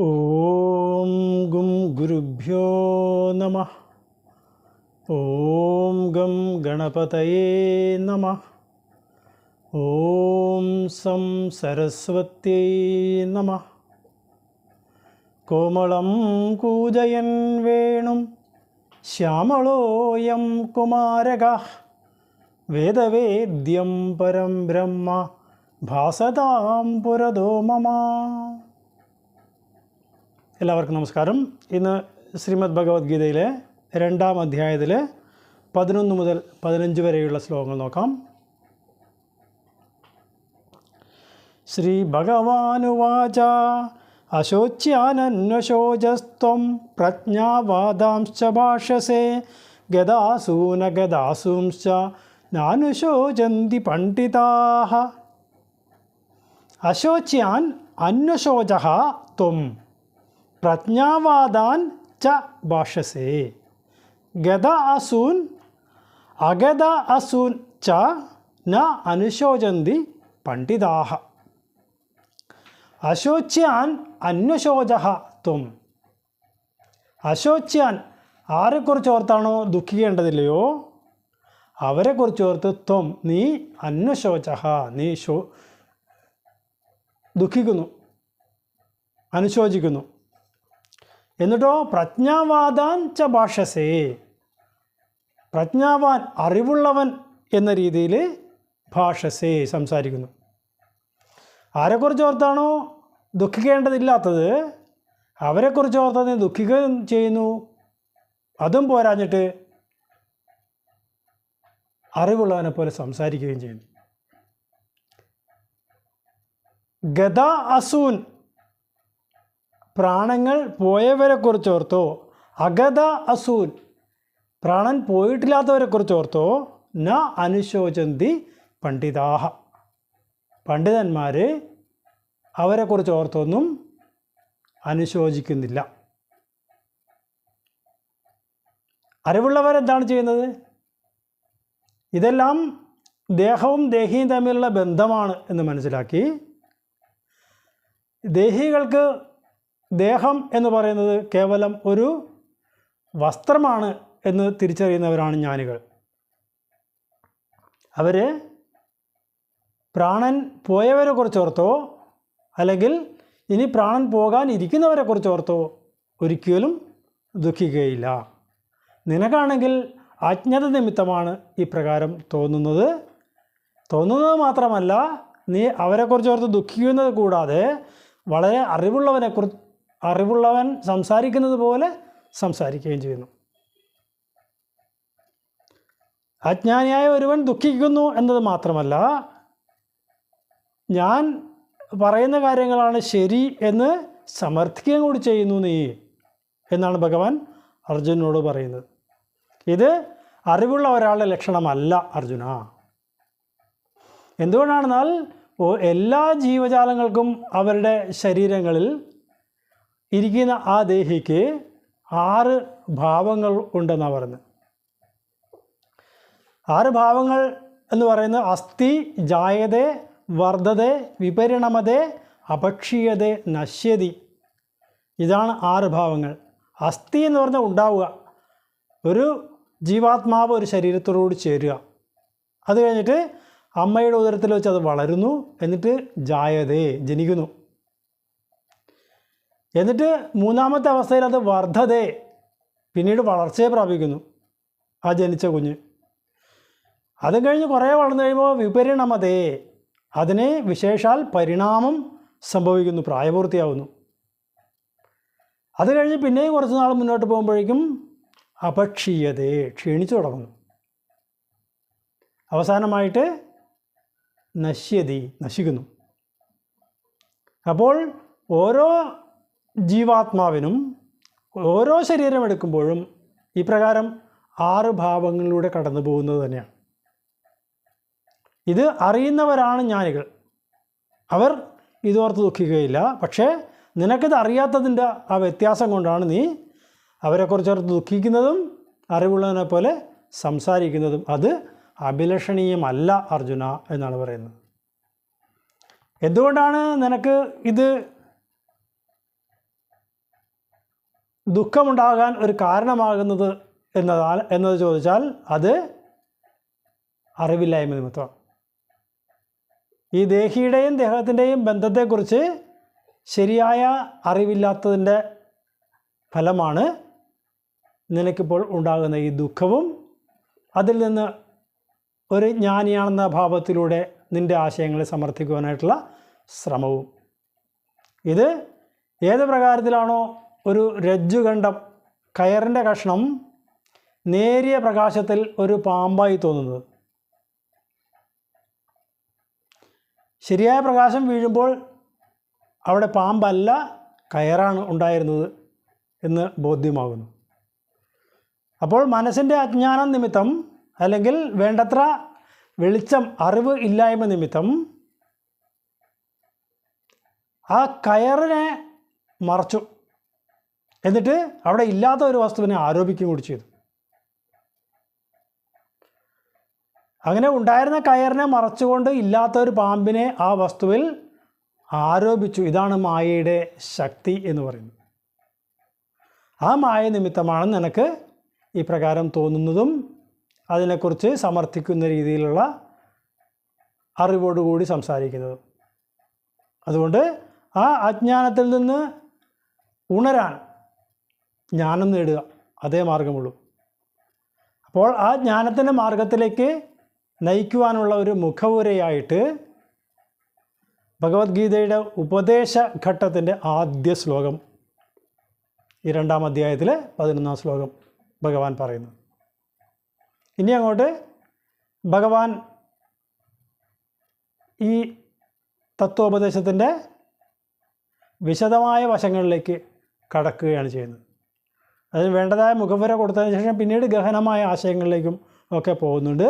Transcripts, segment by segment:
ഓം ഗും ഗുരുഭ്യോ നമഃ. ഓം ഗം ഗണപതയേ നമഃ. ഓം സം സരസ്വത്യൈ നമഃ. കോമളം കൂജയൻ വേണും ശ്യാമളോയം കുമാരകഃ വേദവേദ്യം പരം ബ്രഹ്മ ഭാസതാം പുരതോ മമ. എല്ലാവർക്കും നമസ്കാരം. ഇന്ന് ശ്രീമദ് ഭഗവത്ഗീതയിലെ 2-ാം അധ്യായത്തിലെ 11 മുതൽ 15 വരെയുള്ള ശ്ലോകങ്ങൾ നോക്കാം. ശ്രീ ഭഗവാനുവാച അശോച്യാനന്വശോചസ്ത്വം പ്രജ്ഞാവാദാംശ്ച ഭാഷസേ ഗദാസൂന ഗദാസൂംശ്ച നാനുശോചന്തി പണ്ഡിതാഃ. അശോച്യാൻ അന്വശോചഃ ത്വം പ്രജ്ഞാവാദാൻ ച ഭാഷസേ ഗദ അസൂൻ അഗദ അസൂൻ ച ന അനുശോചന്തി പണ്ഡിതാഃ. അശോച്യാൻ അന്വശോചഃ ത്വം. അശോച്യാൻ ആരെക്കുറിച്ച് ഓർത്താണോ ദുഃഖിക്കേണ്ടതില്ലയോ അവരെക്കുറിച്ച് ഓർത്ത് ത്വം നീ അന്വശോചഃ നീ ദുഃഖിക്കുന്നു, അനുശോചിക്കുന്നു. എന്നിട്ടോ പ്രജ്ഞാവാദാൻ ച ഭാഷസേ പ്രജ്ഞാവാൻ അറിവുള്ളവൻ എന്ന രീതിയിൽ ഭാഷസേ സംസാരിക്കുന്നു. ആരെക്കുറിച്ച് ഓർത്താണോ ദുഃഖിക്കേണ്ടതില്ലാത്തത് അവരെക്കുറിച്ച് ഓർത്ത് നീ ദുഃഖിക്കുകയും ചെയ്യുന്നു. അതും പോരാഞ്ഞിട്ട് അറിവുള്ളവനെ പോലെ സംസാരിക്കുകയും ചെയ്യുന്നു. ഗദ അസൂൻ പ്രാണങ്ങൾ പോയവരെക്കുറിച്ച് ഓർത്തോ, അഗത അസൂൻ പ്രാണൻ പോയിട്ടില്ലാത്തവരെക്കുറിച്ച് ഓർത്തോ, ന അനുശോചന്തി പണ്ഡിതാഃ പണ്ഡിതന്മാർ അവരെക്കുറിച്ച് ഓർത്തൊന്നും അനുശോചിക്കുന്നില്ല. അറിവുള്ളവരെന്താണ് ചെയ്യുന്നത്? ഇതെല്ലാം ദേഹവും ദേഹിയും തമ്മിലുള്ള ബന്ധമാണ് എന്ന് മനസ്സിലാക്കി ദേഹികൾക്ക് ദേഹം എന്ന് പറയുന്നത് കേവലം ഒരു വസ്ത്രമാണ് എന്ന് തിരിച്ചറിയുന്നവരാണ് ജ്ഞാനികൾ. അവർ പ്രാണൻ പോയവരെ കുറിച്ചോർത്തോ അല്ലെങ്കിൽ ഇനി പ്രാണൻ പോകാൻ ഇരിക്കുന്നവരെ കുറിച്ചോർത്തോ ഒരിക്കലും ദുഃഖിക്കുകയില്ല. നിനക്കാണെങ്കിൽ അജ്ഞത നിമിത്തമാണ് ഇപ്രകാരം തോന്നുന്നത് മാത്രമല്ല, നീ അവരെക്കുറിച്ചോർത്ത് ദുഃഖിക്കുന്നത് കൂടാതെ വളരെ അറിവുള്ളവൻ സംസാരിക്കുന്നത് പോലെ സംസാരിക്കുകയും ചെയ്യുന്നു. അജ്ഞാനിയായ ഒരുവൻ ദുഃഖിക്കുന്നു എന്നത് മാത്രമല്ല, ഞാൻ പറയുന്ന കാര്യങ്ങളാണ് ശരി എന്ന് സമർത്ഥിക്കുകയും കൂടി ചെയ്യുന്നു നീ എന്നാണ് ഭഗവാൻ അർജുനനോട് പറയുന്നത്. ഇത് അറിവുള്ള ഒരാളുടെ ലക്ഷണമല്ല അർജുന. എന്തുകൊണ്ടാണെന്നാൽ എല്ലാ ജീവജാലങ്ങൾക്കും അവരുടെ ശരീരങ്ങളിൽ ഇരിക്കുന്ന ആ ദേഹിക്ക് 6 ഭാവങ്ങൾ ഉണ്ടെന്നാണ് പറയുന്നത്. 6 ഭാവങ്ങൾ എന്ന് പറയുന്നത് അസ്ഥി, ജായതേ, വർദ്ധതേ, വിപരിണമതേ, അപക്ഷീയതേ, നശ്യതി. ഇതാണ് 6 ഭാവങ്ങൾ. അസ്ഥി എന്ന് പറഞ്ഞാൽ ഉണ്ടാവുക, ഒരു ജീവാത്മാവ് ഒരു ശരീരത്തോടുകൂടി ചേരുക. അത് കഴിഞ്ഞിട്ട് അമ്മയുടെ ഉദരത്തിൽ വെച്ച് അത് വളരുന്നു. എന്നിട്ട് ജായതേ ജനിക്കുന്നു. എന്നിട്ട് 3-ാമത്തെ അവസ്ഥയിൽ അത് വർദ്ധതേ പിന്നീട് വളർച്ചയെ പ്രാപിക്കുന്നു ആ ജനിച്ച കുഞ്ഞ്. അതും കഴിഞ്ഞ് കുറേ വളർന്നു കഴിയുമ്പോൾ വിപരിണമതേ അതിനെ വിശേഷാൽ പരിണാമം സംഭവിക്കുന്നു, പ്രായപൂർത്തിയാവുന്നു. അത് കഴിഞ്ഞ് പിന്നെയും കുറച്ച് നാൾ മുന്നോട്ട് പോകുമ്പോഴേക്കും അപക്ഷീയതേ ക്ഷീണിച്ചു തുടങ്ങുന്നു. അവസാനമായിട്ട് നശ്യതി നശിക്കുന്നു. അപ്പോൾ ഓരോ ജീവാത്മാവിനും ഓരോ ശരീരം എടുക്കുമ്പോഴും ഇപ്രകാരം 6 ഭാവങ്ങളിലൂടെ കടന്നു പോകുന്നത് തന്നെയാണ്. ഇത് അറിയുന്നവരാണ് ജ്ഞാനികൾ. അവർ ഇതോർത്ത് ദുഃഖിക്കുകയില്ല. പക്ഷേ നിനക്കിത് അറിയാത്തതിൻ്റെ ആ വ്യത്യാസം കൊണ്ടാണ് നീ അവരെക്കുറിച്ചോർത്ത് ദുഃഖിക്കുന്നതും അറിവുള്ളതിനെ പോലെ സംസാരിക്കുന്നതും. അത് അഭിലഷണീയമല്ല അർജുന എന്നാണ് പറയുന്നത്. എന്തുകൊണ്ടാണ് നിനക്ക് ഇത് ദുഃഖമുണ്ടാകാൻ ഒരു കാരണമാകുന്നത് എന്നത് ചോദിച്ചാൽ അത് അറിവില്ലായ്മ നിമിത്തമാണ്. ഈ ദേഹിയുടെയും ദേഹത്തിൻ്റെയും ബന്ധത്തെക്കുറിച്ച് ശരിയായ അറിവില്ലാത്തതിൻ്റെ ഫലമാണ് നിനക്കിപ്പോൾ ഉണ്ടാകുന്ന ഈ ദുഃഖവും അതിൽ നിന്ന് ഒരു ജ്ഞാനിയാണെന്ന ഭാവത്തിലൂടെ നിൻ്റെ ആശയങ്ങളെ സമർത്ഥിക്കുവാനായിട്ടുള്ള ശ്രമവും. ഇത് ഏത് പ്രകാരത്തിലാണോ ഒരു രജ്ജുഖണ്ഡം, കയറിൻ്റെ കഷ്ണം നേരിയ പ്രകാശത്തിൽ ഒരു പാമ്പായി തോന്നുന്നത്, ശരിയായ പ്രകാശം വീഴുമ്പോൾ അവിടെ പാമ്പല്ല കയറാണ് ഉണ്ടായിരുന്നത് എന്ന് ബോധ്യമാകുന്നു. അപ്പോൾ മനസ്സിൻ്റെ അജ്ഞാനം നിമിത്തം അല്ലെങ്കിൽ വേണ്ടത്ര വെളിച്ചം, അറിവ് ഇല്ലായ്മ നിമിത്തം ആ കയറിനെ മറച്ചു, എന്നിട്ട് അവിടെ ഇല്ലാത്ത ഒരു വസ്തുവിനെ ആരോപിക്കുകയും കൂടി ചെയ്തു. അങ്ങനെ ഉണ്ടായിരുന്ന കയറിനെ മറച്ചുകൊണ്ട് ഇല്ലാത്ത ഒരു പാമ്പിനെ ആ വസ്തുവിൽ ആരോപിച്ചു. ഇതാണ് മായയുടെ ശക്തി എന്ന് പറയുന്നത്. ആ മായ നിമിത്തമാണ് നിനക്ക് ഈ പ്രകാരം തോന്നുന്നതും അതിനെക്കുറിച്ച് സമർത്ഥിക്കുന്ന രീതിയിലുള്ള അറിവോടുകൂടി സംസാരിക്കുന്നതും. അതുകൊണ്ട് ആ അജ്ഞാനത്തിൽ നിന്ന് ഉണരാൻ ജ്ഞാനം നേടുക, അതേ മാർഗമുള്ളൂ. അപ്പോൾ ആ ജ്ഞാനത്തിൻ്റെ മാർഗത്തിലേക്ക് നയിക്കുവാനുള്ള ഒരു മുഖവുരയായിട്ട് ഭഗവത്ഗീതയുടെ ഉപദേശഘട്ടത്തിൻ്റെ ആദ്യ ശ്ലോകം, ഈ 2-ാം അധ്യായത്തിലെ 11-ാം ശ്ലോകം ഭഗവാൻ പറയുന്നു. ഇനി അങ്ങോട്ട് ഭഗവാൻ ഈ തത്വോപദേശത്തിൻ്റെ വിശദമായ വശങ്ങളിലേക്ക് കടക്കുകയാണ് ചെയ്യുന്നത്. അതിന് വേണ്ടതായ മുഖവുര കൊടുത്തതിന് ശേഷം പിന്നീട് ഗഹനമായ ആശയങ്ങളിലേക്കും ഒക്കെ പോകുന്നുണ്ട്.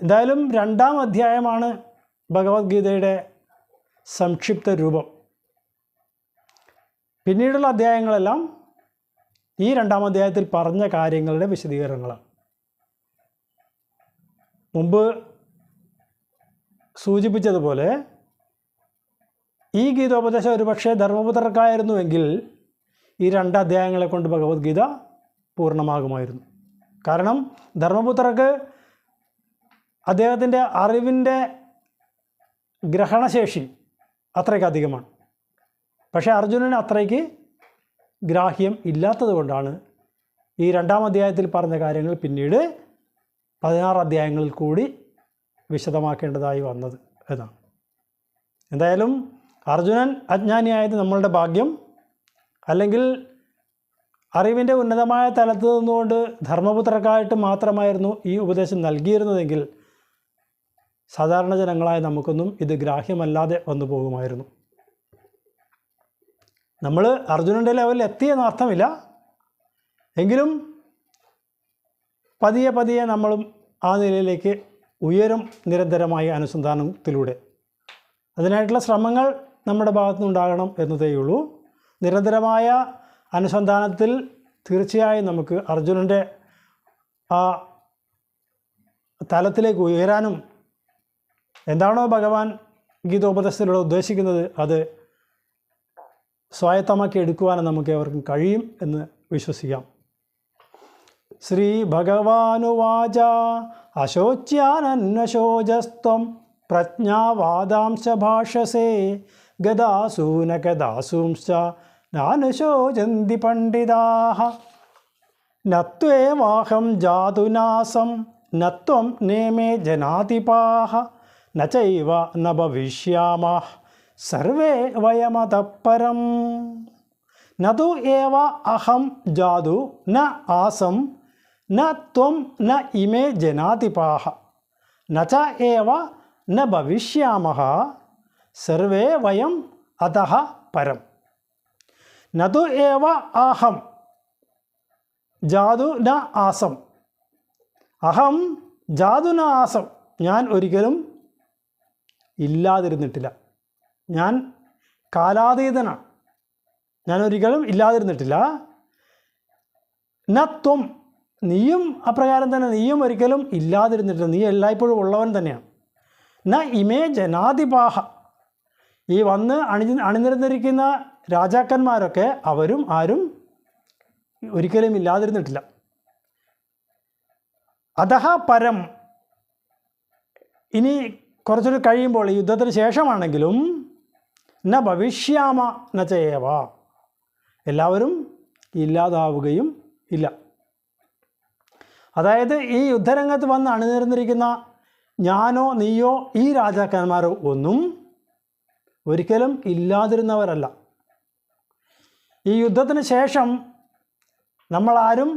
എന്തായാലും 2-ാം അധ്യായമാണ് ഭഗവത്ഗീതയുടെ സംക്ഷിപ്ത രൂപം. പിന്നീടുള്ള അധ്യായങ്ങളെല്ലാം ഈ 2-ാം അധ്യായത്തിൽ പറഞ്ഞ കാര്യങ്ങളുടെ വിശദീകരണങ്ങളാണ്. മുമ്പ് സൂചിപ്പിച്ചതുപോലെ ഈ ഗീതോപദേശം ഒരുപക്ഷെ ധർമ്മപുത്രർക്കായിരുന്നുവെങ്കിൽ ഈ 2 അധ്യായങ്ങളെ കൊണ്ട് ഭഗവത്ഗീത പൂർണ്ണമാകുമായിരുന്നു. കാരണം ധർമ്മപുത്രർക്ക് അദ്ദേഹത്തിൻ്റെ അറിവിൻ്റെ ഗ്രഹണശേഷി അത്രയ്ക്ക് അധികമാണ്. പക്ഷേ അർജുനന് അത്രയ്ക്ക് ഗ്രാഹ്യം ഇല്ലാത്തത് കൊണ്ടാണ് ഈ 2-ാം അധ്യായത്തിൽ പറഞ്ഞ കാര്യങ്ങൾ പിന്നീട് 16 അധ്യായങ്ങളിൽ കൂടി വിശദമാക്കേണ്ടതായി വന്നത് എന്നാണ്. എന്തായാലും അർജുനൻ അജ്ഞാനിയായത് നമ്മളുടെ ഭാഗ്യം. അല്ലെങ്കിൽ അറിവിൻ്റെ ഉന്നതമായ തലത്ത് നിന്നുകൊണ്ട് ധർമ്മപുത്രർക്കായിട്ട് മാത്രമായിരുന്നു ഈ ഉപദേശം നൽകിയിരുന്നതെങ്കിൽ സാധാരണ ജനങ്ങളായ നമുക്കൊന്നും ഇത് ഗ്രാഹ്യമല്ലാതെ വന്നു പോകുമായിരുന്നു. നമ്മൾ അർജുനൻ്റെ ലെവലിൽ എത്തിയെന്ന് അർത്ഥമില്ല, എങ്കിലും പതിയെ പതിയെ നമ്മളും ആ നിലയിലേക്ക് ഉയരും നിരന്തരമായ അനുസന്ധാനത്തിലൂടെ. അതിനായിട്ടുള്ള ശ്രമങ്ങൾ നമ്മുടെ ഭാഗത്തുനിന്നുണ്ടാകണം എന്നതേയുള്ളൂ. നിരന്തരമായ അനുസന്ധാനത്തിൽ തീർച്ചയായും നമുക്ക് അർജുനൻ്റെ ആ തലത്തിലേക്ക് ഉയരാനും എന്താണോ ഭഗവാൻ ഗീതോപദേശത്തിലൂടെ ഉദ്ദേശിക്കുന്നത് അത് സ്വായത്തമാക്കി എടുക്കുവാനും നമുക്ക് ഏവർക്കും കഴിയും എന്ന് വിശ്വസിക്കാം. ശ്രീ ഭഗവാനുവാച അശോച്യാനന്വശോചസ്ത്വം പ്രജ്ഞാവാദാംശ ഭാഷസേ ഗദാസൂന ഗദാസൂംശ്ച നാനുശോചന്തി പണ്ഡിതാഃ നത്വേവാഹം ജാതുനാസം നത്വം നേമേ ജനാധിപാഃ നചൈവ ന ഭവിഷ്യാമഃ സർവേ വയമതഃ പരം നതു ഏവ അഹം ജാതു ന ആസം ന ത്വം ന ഇമേ ജനാധിപാഃ നച ഏവ ന ഭവിഷ്യാമഃ സർവേ വയം അതഃ പരം. നതു ഏവ അഹം ജാതു ന ആസം. അഹം ജാതു ന ആസം. ഞാൻ ഒരിക്കലും ഇല്ലാതിരുന്നിട്ടില്ല. ഞാൻ കാലാതീതനാണ്. ഞാൻ ഒരിക്കലും ഇല്ലാതിരുന്നിട്ടില്ല. ന ത്വം. നീയും അപ്രകാരം തന്നെ. നീയും ഒരിക്കലും ഇല്ലാതിരുന്നിട്ടില്ല. നീ എല്ലായ്പ്പോഴും ഉള്ളവൻ തന്നെയാണ്. ന ഇമേ ജനാധിപാഃ. ഈ വന്ന് അണിനിരന്നിരിക്കുന്ന രാജാക്കന്മാരൊക്കെ അവരും ആരും ഒരിക്കലും ഇല്ലാതിരുന്നിട്ടില്ല. അതഹ പരം, ഇനി കുറച്ചൊരു കഴിയുമ്പോൾ ഈ യുദ്ധത്തിന് ശേഷമാണെങ്കിലും ന ഭവിഷ്യാമ ന ചേവ, എല്ലാവരും ഇല്ലാതാവുകയും ഇല്ല. അതായത് ഈ യുദ്ധരംഗത്ത് വന്ന് അണിനിരന്നിരിക്കുന്ന ഞാനോ നീയോ ഈ രാജാക്കന്മാരോ ഒന്നും ഒരിക്കലും ഇല്ലാതിരുന്നവരല്ല. ഈ യുദ്ധത്തിന് ശേഷം നമ്മളാരും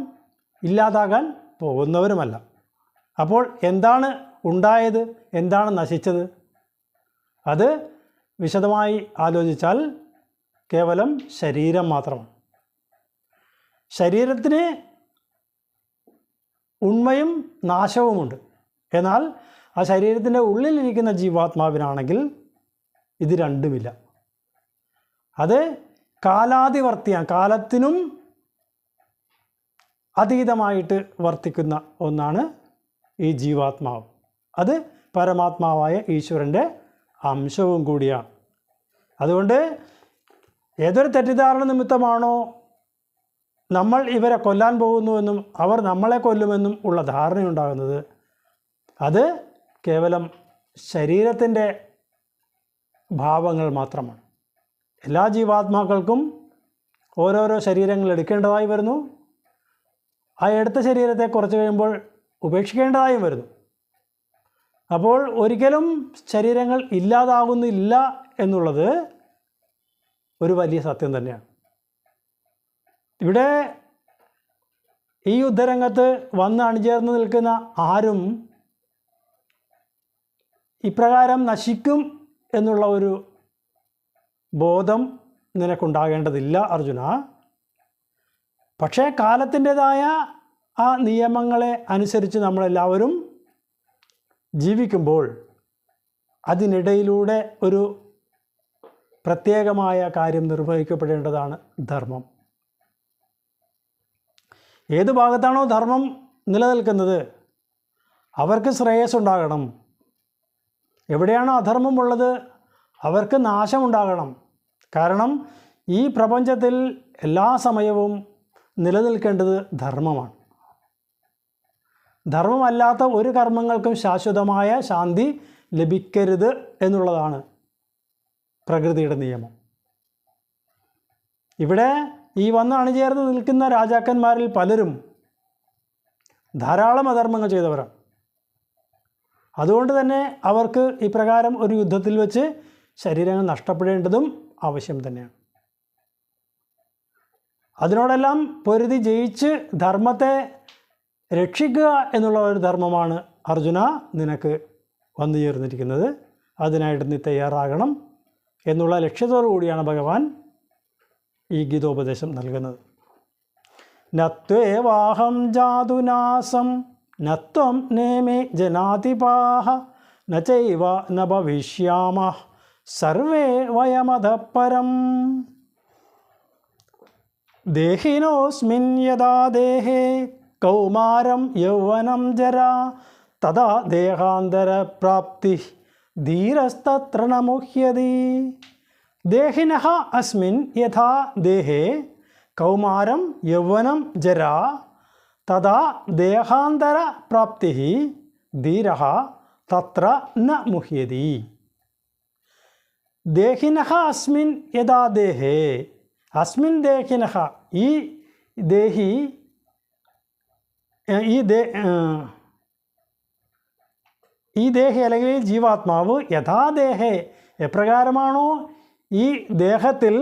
ഇല്ലാതാകാൻ പോകുന്നവരുമല്ല. അപ്പോൾ എന്താണ് ഉണ്ടായത്, എന്താണ് നശിച്ചത്? അത് വിശദമായി ആലോചിച്ചാൽ കേവലം ശരീരം മാത്രമാണ്. ശരീരത്തിന് ഉണ്മയും നാശവുമുണ്ട്. എന്നാൽ ആ ശരീരത്തിൻ്റെ ഉള്ളിലിരിക്കുന്ന ജീവാത്മാവിനാണെങ്കിൽ ഇത് രണ്ടുമില്ല. അത് കാലാതിവർത്തിയാണ്, കാലത്തിനും അതീതമായിട്ട് വർത്തിക്കുന്ന ഒന്നാണ് ഈ ജീവാത്മാവ്. അത് പരമാത്മാവായ ഈശ്വരൻ്റെ അംശവും കൂടിയാണ്. അതുകൊണ്ട് ഏതൊരു തെറ്റിദ്ധാരണ നിമിത്തമാണോ നമ്മൾ ഇവരെ കൊല്ലാൻ പോകുന്നുവെന്നും അവർ നമ്മളെ കൊല്ലുമെന്നും ഉള്ള ധാരണയുണ്ടാകുന്നത്, അത് കേവലം ശരീരത്തിൻ്റെ ഭാവങ്ങൾ മാത്രമാണ്. എല്ലാ ജീവാത്മാക്കൾക്കും ഓരോരോ ശരീരങ്ങൾ എടുക്കേണ്ടതായി വരുന്നു. ആ എടുത്ത ശരീരത്തെ കുറച്ച് കഴിയുമ്പോൾ ഉപേക്ഷിക്കേണ്ടതായും വരുന്നു. അപ്പോൾ ഒരിക്കലും ശരീരങ്ങൾ ഇല്ലാതാകുന്നില്ല എന്നുള്ളത് ഒരു വലിയ സത്യം തന്നെയാണ്. ഇവിടെ ഈ യുദ്ധരംഗത്ത് വന്ന് അണിചേർന്ന് നിൽക്കുന്ന ആരും ഇപ്രകാരം നശിക്കും എന്നുള്ള ഒരു ബോധം നിനക്കുണ്ടാകേണ്ടതില്ല അർജുന. പക്ഷേ കാലത്തിൻ്റെതായ ആ നിയമങ്ങളെ അനുസരിച്ച് നമ്മളെല്ലാവരും ജീവിക്കുമ്പോൾ അതിനിടയിലൂടെ ഒരു പ്രത്യേകമായ കാര്യം നിർവഹിക്കപ്പെടേണ്ടതാണ് ധർമ്മം. ഏത് ഭാഗത്താണോ ധർമ്മം നിലനിൽക്കുന്നത് അവർക്ക് ശ്രേയസ്സുണ്ടാകണം. എവിടെയാണോ അധർമ്മമുള്ളത് അവർക്ക് നാശമുണ്ടാകണം. കാരണം ഈ പ്രപഞ്ചത്തിൽ എല്ലാ സമയവും നിലനിൽക്കേണ്ടത് ധർമ്മമാണ്. ധർമ്മമല്ലാത്ത ഒരു കർമ്മങ്ങൾക്കും ശാശ്വതമായ ശാന്തി ലഭിക്കരുത് എന്നുള്ളതാണ് പ്രകൃതിയുടെ നിയമം. ഇവിടെ ഈ വന്ന് അണിചേർന്ന് നിൽക്കുന്ന രാജാക്കന്മാരിൽ പലരും ധാരാളം അധർമ്മങ്ങൾ ചെയ്തവരാണ്. അതുകൊണ്ട് തന്നെ അവർക്ക് ഇപ്രകാരം ഒരു യുദ്ധത്തിൽ വെച്ച് ശരീരങ്ങൾ നഷ്ടപ്പെടേണ്ടതും ആവശ്യം തന്നെയാണ്. അതിനോടെല്ലാം പൊരുതി ജയിച്ച് ധർമ്മത്തെ രക്ഷിക്കുക എന്നുള്ള ഒരു ധർമ്മമാണ് അർജുന നിനക്ക് വന്നു ചേർന്നിരിക്കുന്നത്. അതിനായിട്ട് നീ തയ്യാറാകണം എന്നുള്ള ലക്ഷ്യത്തോടു കൂടിയാണ് ഭഗവാൻ ഈ ഗീതോപദേശം നൽകുന്നത്. നത്വേവാഹം ജാതുനാസം നത്വം നേമേ ജനാധിപാഹ നചൈവ ന ഭവിഷ്യാമഃ സർവേ വയമതഃ പരം. ദേഹിനോസ്മിൻ യഥാ ദേഹേ കൗമാരം യൗവനം ജരാ തഥാ ദേഹാന്തരപ്രാപ്തി ധീരസ്തത്ര ന മുഹ്യതി. ദേഹിനഃ അസ്മിൻ യഥാ ദേഹേ കൗമാരം യൗവനം ജരാ തഥാ ദേഹാന്തരപ്രാപ്തി ധീരഃ തത്ര ന മുഹ്യതി. ദേഹിനഃ അസ്മിൻ യഥാ ദേഹേ, അസ്മിൻ ദേഹിനഃ, ഈ ദേഹി ഈ ദേഹി അല്ലെങ്കിൽ ജീവാത്മാവ് യഥാദേഹേ, എപ്രകാരമാണോ ഈ ദേഹത്തിൽ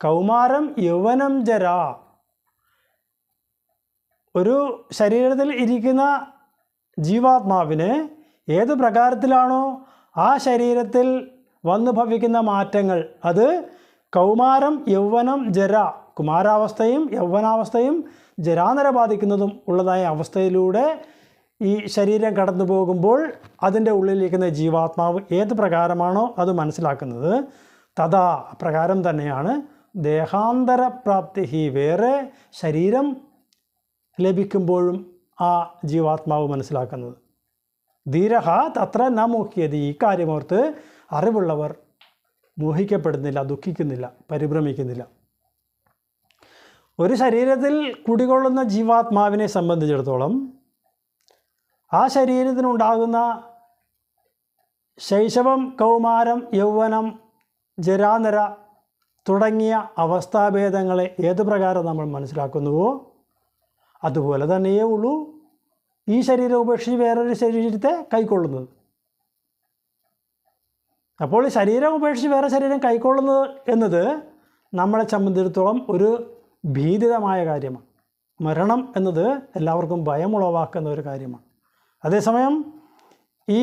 കൗമാരം യൗവനം ജരാ, ഒരു ശരീരത്തിൽ ഇരിക്കുന്ന ജീവാത്മാവിന് ഏത് പ്രകാരത്തിലാണോ ആ ശരീരത്തിൽ വന്നു ഭവിക്കുന്ന മാറ്റങ്ങൾ, അത് കൗമാരം യൗവനം ജര, കുമാരാവസ്ഥയും യൗവനാവസ്ഥയും ജരാനര ബാധിക്കുന്നതും ഉള്ളതായ അവസ്ഥയിലൂടെ ഈ ശരീരം കടന്നു പോകുമ്പോൾ അതിൻ്റെ ഉള്ളിലിരിക്കുന്ന ജീവാത്മാവ് ഏത് പ്രകാരമാണോ അത് മനസ്സിലാക്കുന്നത്, തഥാ പ്രകാരം തന്നെയാണ് ദേഹാന്തരപ്രാപ്തി, വേറെ ശരീരം ലഭിക്കുമ്പോഴും ആ ജീവാത്മാവ് മനസ്സിലാക്കുന്നത്. ധീരഹ തത്ര ന മോഹ്യതി, ഈ കാര്യമോർത്ത് അറിവുള്ളവർ മോഹിക്കപ്പെടുന്നില്ല, ദുഃഖിക്കുന്നില്ല, പരിഭ്രമിക്കുന്നില്ല. ഒരു ശരീരത്തിൽ കുടികൊള്ളുന്ന ജീവാത്മാവിനെ സംബന്ധിച്ചിടത്തോളം ആ ശരീരത്തിനുണ്ടാകുന്ന ശൈശവം, കൗമാരം, യൗവനം, ജരാനര തുടങ്ങിയ അവസ്ഥാഭേദങ്ങളെ ഏത് പ്രകാരം നമ്മൾ മനസ്സിലാക്കുന്നുവോ അതുപോലെ തന്നെയേ ഉള്ളൂ ഈ ശരീരം ഉപേക്ഷിച്ച് വേറൊരു ശരീരത്തെ കൈക്കൊള്ളുന്നത്. അപ്പോൾ ശരീരം ഉപേക്ഷിച്ച് വേറെ ശരീരം കൈക്കൊള്ളുന്നത് എന്നത് നമ്മളെ സംബന്ധിച്ചിടത്തോളം ഒരു ഭീതിതമായ കാര്യമാണ്. മരണം എന്നത് എല്ലാവർക്കും ഭയമുളവാക്കുന്ന ഒരു കാര്യമാണ്. അതേസമയം ഈ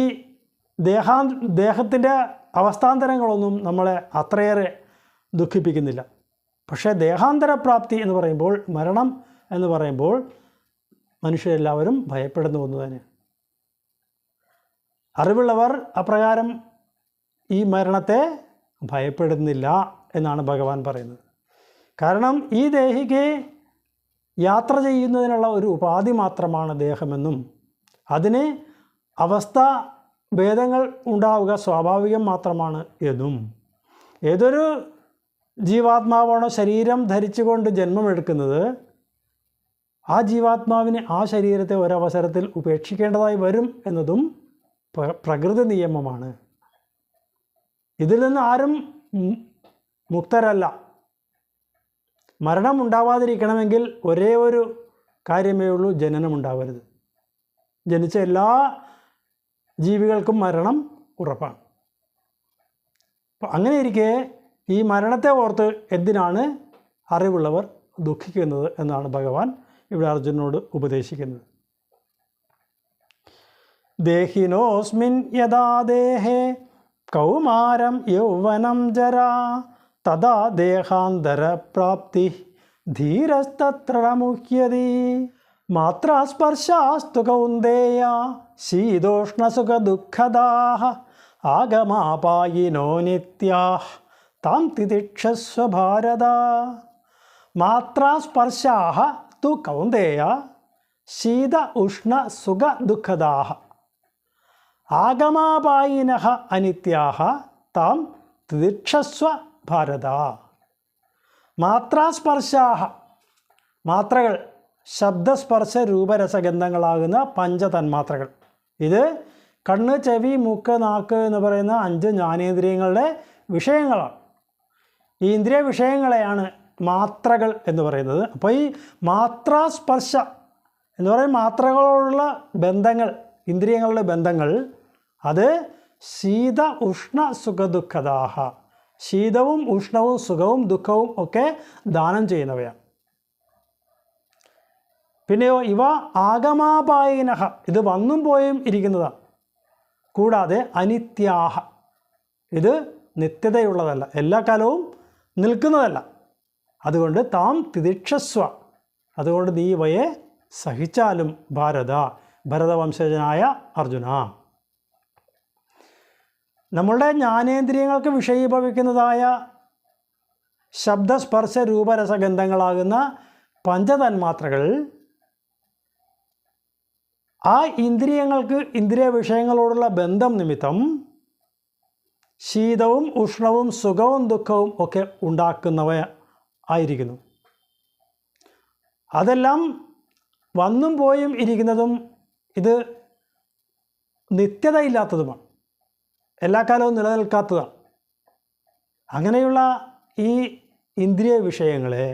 ദേഹത്തിൻ്റെ അവസ്ഥാന്തരങ്ങളൊന്നും നമ്മളെ അത്രയേറെ ദുഃഖിപ്പിക്കുന്നില്ല. പക്ഷേ ദേഹാന്തരപ്രാപ്തി എന്ന് പറയുമ്പോൾ, മരണം എന്ന് പറയുമ്പോൾ മനുഷ്യരെല്ലാവരും ഭയപ്പെടുന്ന ഒന്ന് തന്നെ. അറിവുള്ളവർ അപ്രകാരം ഈ മരണത്തെ ഭയപ്പെടുന്നില്ല എന്നാണ് ഭഗവാൻ പറയുന്നത്. കാരണം ഈ ദേഹിക്ക് യാത്ര ചെയ്യുന്നതിനുള്ള ഒരു ഉപാധി മാത്രമാണ് ദേഹമെന്നും അതിന് അവസ്ഥ ഭേദങ്ങൾ ഉണ്ടാവുക സ്വാഭാവികം മാത്രമാണ് എന്നും, ഏതൊരു ജീവാത്മാവാണോ ശരീരം ധരിച്ചുകൊണ്ട് ജന്മമെടുക്കുന്നത് ആ ജീവാത്മാവിന് ആ ശരീരത്തെ ഒരവസരത്തിൽ ഉപേക്ഷിക്കേണ്ടതായി വരും എന്നതും പ്രകൃതി നിയമമാണ്. ഇതിൽ നിന്ന് ആരും മുക്തരല്ല. മരണം ഉണ്ടാവാതിരിക്കണമെങ്കിൽ ഒരേ ഒരു കാര്യമേ ഉള്ളൂ, ജനനം ഉണ്ടാവരുത്. ജനിച്ച എല്ലാ ജീവികൾക്കും മരണം ഉറപ്പാണ്. അപ്പം അങ്ങനെ ഇരിക്കെ ഈ മരണത്തെ ഓർത്ത് എന്തിനാണ് അറിവുള്ളവർ ദുഃഖിക്കുന്നത് എന്നാണ് ഭഗവാൻ ഇവിടെ അർജുനനോട് ഉപദേശിക്കുന്നത്. ദേഹിനോസ്മിൻ യഥാ ദേഹേ കൗമാരം യൗവനം ജരാ തഥാ ദേഹാന്തരപ്രാപ്തി ധീരസ്തത്ര മുഹ്യതി. മാത്രാസ്പർശാസ്തു കൗന്ദേയ ശീതോഷ്ണസുഖദുഃഖദാഃ ആഗമാപായിനോ നിത്യാഃ താം തിതിക്ഷസ്വ ഭാരത. മാത്രാസ്പർശാഃ തു കൗന്ദേയ ശീത ഉഷ്ണ സുഖ ദുഃഖദാഃ ആഗമാപായിനഃ അനിത്യാഃ താം തിതിക്ഷസ്വ ഭാരത. മാത്രാസ്പർശാഃ, മാത്രകൾ ശബ്ദസ്പർശ രൂപരസഗന്ധങ്ങളാകുന്ന പഞ്ചതന്മാത്രകൾ. ഇത് കണ്ണ്, ചെവി, മൂക്ക്, നാക്ക് എന്ന് പറയുന്ന 5 ജ്ഞാനേന്ദ്രിയങ്ങളുടെ വിഷയങ്ങളാണ്. ഈ ഇന്ദ്രിയ വിഷയങ്ങളെയാണ് മാത്രകൾ എന്ന് പറയുന്നത്. അപ്പോൾ ഈ മാത്രാസ്പർശ എന്ന് പറയുന്ന മാത്രകളോടുള്ള ബന്ധങ്ങൾ, ഇന്ദ്രിയങ്ങളുടെ ബന്ധങ്ങൾ, അത് ശീത ഉഷ്ണ സുഖദുഃഖദാഹ, ശീതവും ഉഷ്ണവും സുഖവും ദുഃഖവും ഒക്കെ ദാനം ചെയ്യുന്നവയാണ്. പിന്നെയോ ഇവ ആഗമാപായിനഃ, ഇത് വന്നും പോയും ഇരിക്കുന്നതാണ്. കൂടാതെ അനിത്യാഹ, ഇത് നിത്യതയുള്ളതല്ല, എല്ലാ കാലവും നിൽക്കുന്നതല്ല. അതുകൊണ്ട് താം തിതിക്ഷസ്വ, അതുകൊണ്ട് നീ ഇവയെ സഹിച്ചാലും ഭാരത, ഭരതവംശജനായ അർജുന. നമ്മളുടെ ജ്ഞാനേന്ദ്രിയങ്ങൾക്ക് വിഷയീഭവിക്കുന്നതായ ശബ്ദസ്പർശ രൂപരസഗന്ധങ്ങളാകുന്ന പഞ്ചതന്മാത്രകൾ ആ ഇന്ദ്രിയങ്ങൾക്ക് ഇന്ദ്രിയ വിഷയങ്ങളോടുള്ള ബന്ധം നിമിത്തം ശീതവും ഉഷ്ണവും സുഖവും ദുഃഖവും ഒക്കെ ഉണ്ടാക്കുന്നവ ആയിരിക്കുന്നു. അതെല്ലാം വന്നും പോയും ഇരിക്കുന്നതും ഇത് നിത്യതയില്ലാത്തതുമാണ്, എല്ലാ കാലവും നിലനിൽക്കാത്തതാണ്. അങ്ങനെയുള്ള ഈ ഇന്ദ്രിയ വിഷയങ്ങളെ,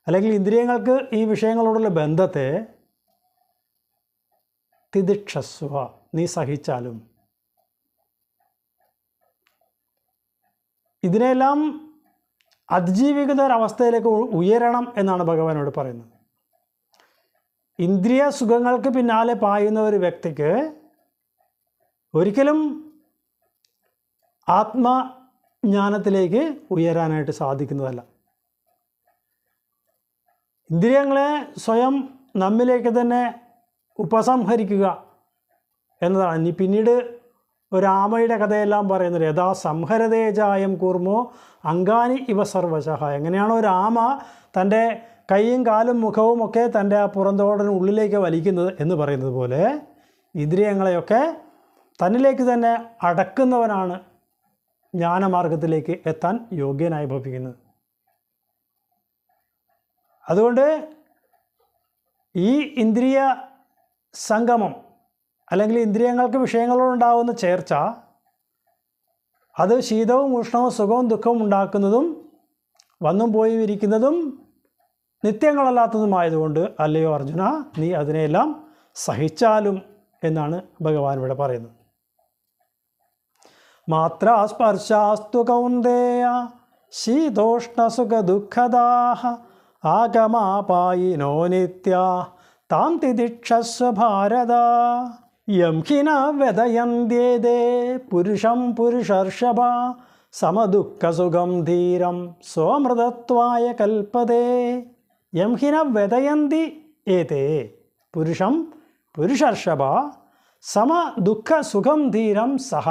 അല്ലെങ്കിൽ ഇന്ദ്രിയങ്ങൾക്ക് ഈ വിഷയങ്ങളോടുള്ള ബന്ധത്തെ തിതിക്ഷസ്വ, നീ സഹിച്ചാലും. ഇതിനെല്ലാം അതിജീവിക്കുന്ന ഒരവസ്ഥയിലേക്ക് ഉയരണം എന്നാണ് ഭഗവാനോട് പറയുന്നത്. ഇന്ദ്രിയ സുഖങ്ങൾക്ക് പിന്നാലെ പായുന്ന ഒരു വ്യക്തിക്ക് ഒരിക്കലും ആത്മജ്ഞാനത്തിലേക്ക് ഉയരാനായിട്ട് സാധിക്കുന്നതല്ല. ഇന്ദ്രിയങ്ങളെ സ്വയം നമ്മിലേക്ക് തന്നെ ഉപസംഹരിക്കുക എന്നതാണ്. ഇനി പിന്നീട് ഒരാമയുടെ കഥയെല്ലാം പറയുന്നത്, യഥാ സംഹരതേജായം കൂർമ്മോ അങ്കാനി ഇവ സർവശഃ. എങ്ങനെയാണോ ഒരു ആമ തൻ്റെ കൈയും കാലും മുഖവും ഒക്കെ തൻ്റെ ആ പുറന്തോടന് ഉള്ളിലേക്ക് വലിക്കുന്നത് എന്ന് പറയുന്നത് പോലെ ഇന്ദ്രിയങ്ങളെയൊക്കെ തന്നിലേക്ക് തന്നെ അടക്കുന്നവനാണ് ജ്ഞാനമാർഗത്തിലേക്ക് എത്താൻ യോഗ്യനായി ഭവിക്കുന്നത്. അതുകൊണ്ട് ഈ ഇന്ദ്രിയ സംഗമം അല്ലെങ്കിൽ ഇന്ദ്രിയങ്ങൾക്ക് വിഷയങ്ങളോടുണ്ടാകുന്ന ചേർച്ച അത് ശീതവും ഉഷ്ണവും സുഖവും ദുഃഖവും ഉണ്ടാക്കുന്നതും വന്നും പോയി ഇരിക്കുന്നതും നിത്യങ്ങളല്ലാത്തതുമായതുകൊണ്ട് അല്ലയോ അർജുന, നീ അതിനെല്ലാം സഹിച്ചാലും എന്നാണ് ഭഗവാൻ ഇവിടെ പറയുന്നത്. മാത്ര സ്പർശാസ്തു കൗന്ദേയ ശീതോഷ്ണസുഖ ദുഃഖദാഹ ആഗമാപായിനോ നിത്യ താം തിദിക്ഷസ്വ ഭാരത. യം ഹിന വ്യദയന്ത്യേതേ പുരുഷം പുരുഷർഷഭ സമദുഃഖസുഖം ധീരം സ്വമൃതത്വായ കൽപ്പതേ. യം ഹിന വ്യദയന്തി ഏതേ പുരുഷം പുരുഷർഷഭ സമദുഃഖസുഖം ധീരം സഹ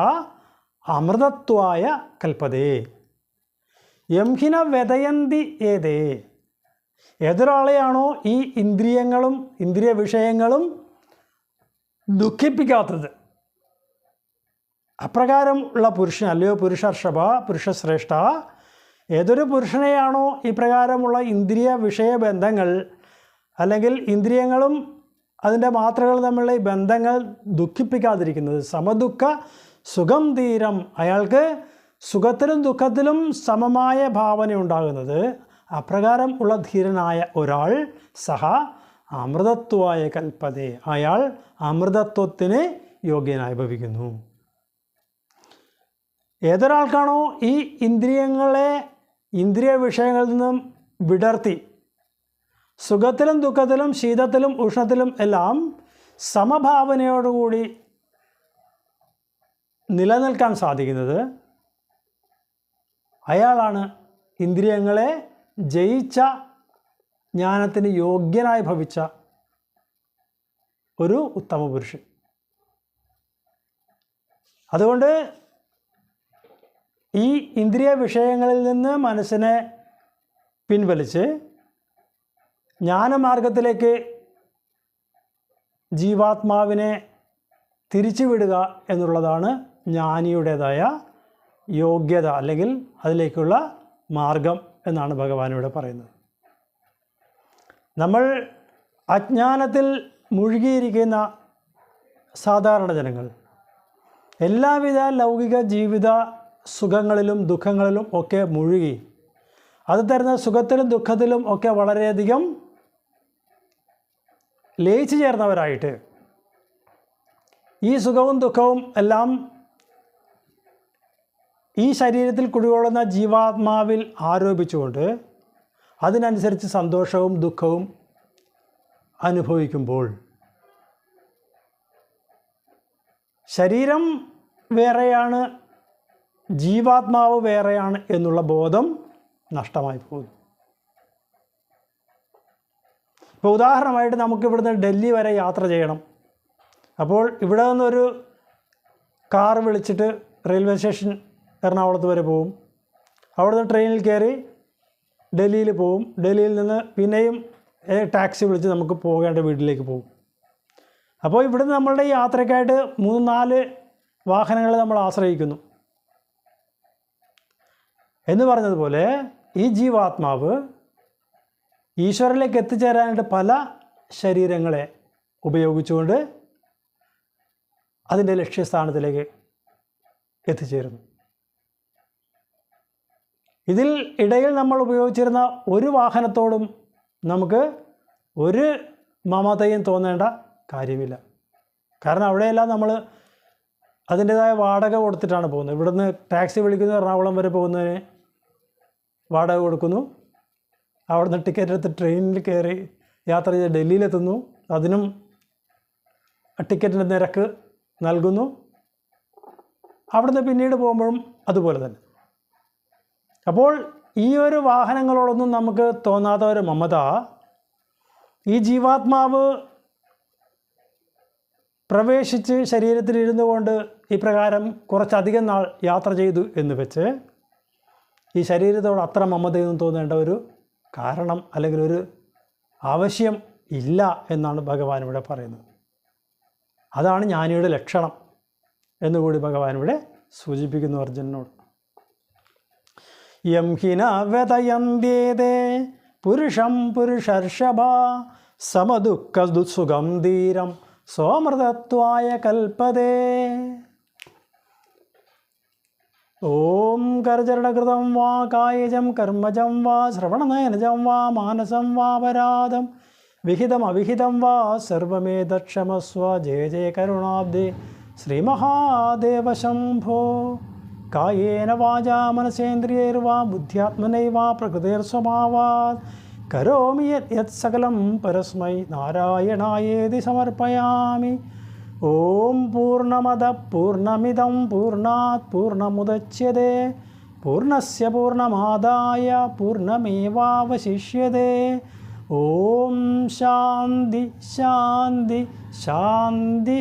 അമൃതത്വായ കൽപ്പതേ. യം ഹിന വ്യദയന്തി ഏതേ, ഏതൊരാളെയാണോ ഈ ഇന്ദ്രിയങ്ങളും ഇന്ദ്രിയ വിഷയങ്ങളും ദുഃഖിപ്പിക്കാത്തത്, അപ്രകാരം ഉള്ള പുരുഷൻ, അല്ലയോ പുരുഷർഷഭ, പുരുഷശ്രേഷ്ഠ, ഏതൊരു പുരുഷനെയാണോ ഈ പ്രകാരമുള്ള ഇന്ദ്രിയ വിഷയബന്ധങ്ങൾ അല്ലെങ്കിൽ ഇന്ദ്രിയങ്ങളും അതിൻ്റെ മാത്രകൾ തമ്മിലുള്ള ഈ ബന്ധങ്ങൾ ദുഃഖിപ്പിക്കാതിരിക്കുന്നത്, സമദുഃഖ സുഖം ധീരം, അയാൾക്ക് സുഖത്തിലും ദുഃഖത്തിലും സമമായ ഭാവന ഉണ്ടാകുന്നത്, അപ്രകാരം ഉള്ള ധീരനായ ഒരാൾ സഹ അമൃതത്വായ കൽപ്പതേ, അയാൾ അമൃതത്വത്തിന് യോഗ്യനായി ഭവിക്കുന്നു. ഏതൊരാൾക്കാണോ ഈ ഇന്ദ്രിയങ്ങളെ ഇന്ദ്രിയ വിഷയങ്ങളിൽ നിന്നും വിടർത്തി സുഖത്തിലും ദുഃഖത്തിലും ശീതത്തിലും ഉഷ്ണത്തിലും എല്ലാം സമഭാവനയോടുകൂടി നിലനിൽക്കാൻ സാധിക്കുന്നത്, അയാളാണ് ഇന്ദ്രിയങ്ങളെ ജയിച്ച ജ്ഞാനത്തിന് യോഗ്യനായി ഭവിച്ച ഒരു ഉത്തമ പുരുഷൻ. അതുകൊണ്ട് ഈ ഇന്ദ്രിയ വിഷയങ്ങളിൽ നിന്ന് മനസ്സിനെ പിൻവലിച്ച് ജ്ഞാനമാർഗത്തിലേക്ക് ജീവാത്മാവിനെ തിരിച്ചുവിടുക എന്നുള്ളതാണ് ജ്ഞാനിയുടേതായ യോഗ്യത അല്ലെങ്കിൽ അതിലേക്കുള്ള മാർഗം എന്നാണ് ഭഗവാൻ ഇവിടെ പറയുന്നത്. നമ്മൾ അജ്ഞാനത്തിൽ മുഴുകിയിരിക്കുന്ന സാധാരണ ജനങ്ങൾ എല്ലാവിധ ലൗകിക ജീവിത സുഖങ്ങളിലും ദുഃഖങ്ങളിലും ഒക്കെ മുഴുകി അത് തരുന്ന സുഖത്തിലും ദുഃഖത്തിലും ഒക്കെ വളരെയധികം ലയിച്ചു ചേർന്നവരായിട്ട് ഈ സുഖവും ദുഃഖവും എല്ലാം ഈ ശരീരത്തിൽ കുടികൊള്ളുന്ന ജീവാത്മാവിൽ ആരോപിച്ചുകൊണ്ട് അതിനനുസരിച്ച് സന്തോഷവും ദുഃഖവും അനുഭവിക്കുമ്പോൾ ശരീരം വേറെയാണ്, ജീവാത്മാവ് വേറെയാണ് എന്നുള്ള ബോധം നഷ്ടമായി പോകുന്നു. ഇപ്പോൾ ഉദാഹരണമായിട്ട് നമുക്ക് ഇവിടുന്ന് ഡൽഹി വരെ യാത്ര ചെയ്യണം. അപ്പോൾ ഇവിടെ നിന്നൊരു കാർ വിളിച്ചിട്ട് റെയിൽവേ സ്റ്റേഷൻ എറണാകുളത്ത് വരെ പോവും. അവിടെ നിന്ന് ട്രെയിനിൽ കയറി ഡൽഹിയിൽ പോവും. ഡൽഹിയിൽ നിന്ന് പിന്നെയും ടാക്സി വിളിച്ച് നമുക്ക് പോകേണ്ട വീട്ടിലേക്ക് പോകും. അപ്പോൾ ഇവിടുന്ന് നമ്മളുടെ യാത്രയ്ക്കായിട്ട് 3-4 വാഹനങ്ങളെ നമ്മൾ ആശ്രയിക്കുന്നു. എന്ന് പറഞ്ഞതുപോലെ ഈ ജീവാത്മാവ് ഈശ്വരനിലേക്ക് എത്തിച്ചേരാനായിട്ട് പല ശരീരങ്ങളെ ഉപയോഗിച്ചുകൊണ്ട് അതിൻ്റെ ലക്ഷ്യസ്ഥാനത്തിലേക്ക് എത്തിച്ചേരുന്നു. ഇതിൽ ഇടയിൽ നമ്മൾ ഉപയോഗിച്ചിരുന്ന ഒരു വാഹനത്തോടും നമുക്ക് ഒരു മമതയും തോന്നേണ്ട കാര്യമില്ല. കാരണം അവിടെയെല്ലാം നമ്മൾ അതിൻ്റേതായ വാടക കൊടുത്തിട്ടാണ് പോകുന്നത്. ഇവിടുന്ന് ടാക്സി വിളിക്കുന്നു, എറണാകുളം വരെ പോകുന്നതിന് വാടക കൊടുക്കുന്നു. അവിടുന്ന് ടിക്കറ്റ് എടുത്ത് ട്രെയിനിൽ കയറി യാത്ര ചെയ്ത് ഡൽഹിയിലെത്തുന്നു, അതിനും ടിക്കറ്റിൻ്റെ നിരക്ക് നൽകുന്നു. അവിടുന്ന് പിന്നീട് പോകുമ്പോഴും അതുപോലെ തന്നെ. അപ്പോൾ ഈ ഒരു വാഹനങ്ങളോടൊന്നും നമുക്ക് തോന്നാത്ത ഒരു മമത ഈ ജീവാത്മാവ് പ്രവേശിച്ച് ശരീരത്തിലിരുന്നു കൊണ്ട് ഈ പ്രകാരം കുറച്ചധികം നാൾ യാത്ര ചെയ്തു എന്ന് വെച്ച് ഈ ശരീരത്തോട് അത്ര മമതയൊന്നും തോന്നേണ്ട ഒരു കാരണം അല്ലെങ്കിൽ ഒരു ആവശ്യം ഇല്ല എന്നാണ് ഭഗവാൻ ഇവിടെ പറയുന്നത്. അതാണ് ജ്ഞാനിയുടെ ലക്ഷണം എന്നുകൂടി ഭഗവാൻ ഇവിടെ സൂചിപ്പിക്കുന്നു അർജുനനോട്. യം ഹിന വ്യതയന്ത്യേതേ പുരുഷം പുരുഷർഷഭ സമദുഃഖസുഖം ധീരം സോമൃതത്വായ കൽപ്പതേ. ഓം കരചരണകൃതം വാ കായജം കർമ്മജം വാ ശ്രവണനയനജം വാ മാനസം വാ പരാധം വിഹിതം അവിഹിതം വാ സർവമേതക്ഷമസ്വ. ജയ ജയ കരുണാബ്ദേ ശ്രീമഹാദേവ ശംഭോ. കായേന വാചാ മനസേന്ദ്രിയൈർവാ ബുദ്ധ്യാത്മനൈവാ പ്രകൃതിർസ്വഭാവാത് കരോമി യത് സകലം പരസ്മൈ നാരായണായേതി സമർപ്പയാമി. ഓം പൂർണ്ണമദ പൂർണ്ണമിദം പൂർണ്ണാത് പൂർണ്ണമുദച്യതേ പൂർണ്ണസ്യ പൂർണ്ണമാദായ പൂർണ്ണമേവാവശിഷ്യതേ. ഓം ശാന്തി ശാന്തി ശാന്തി.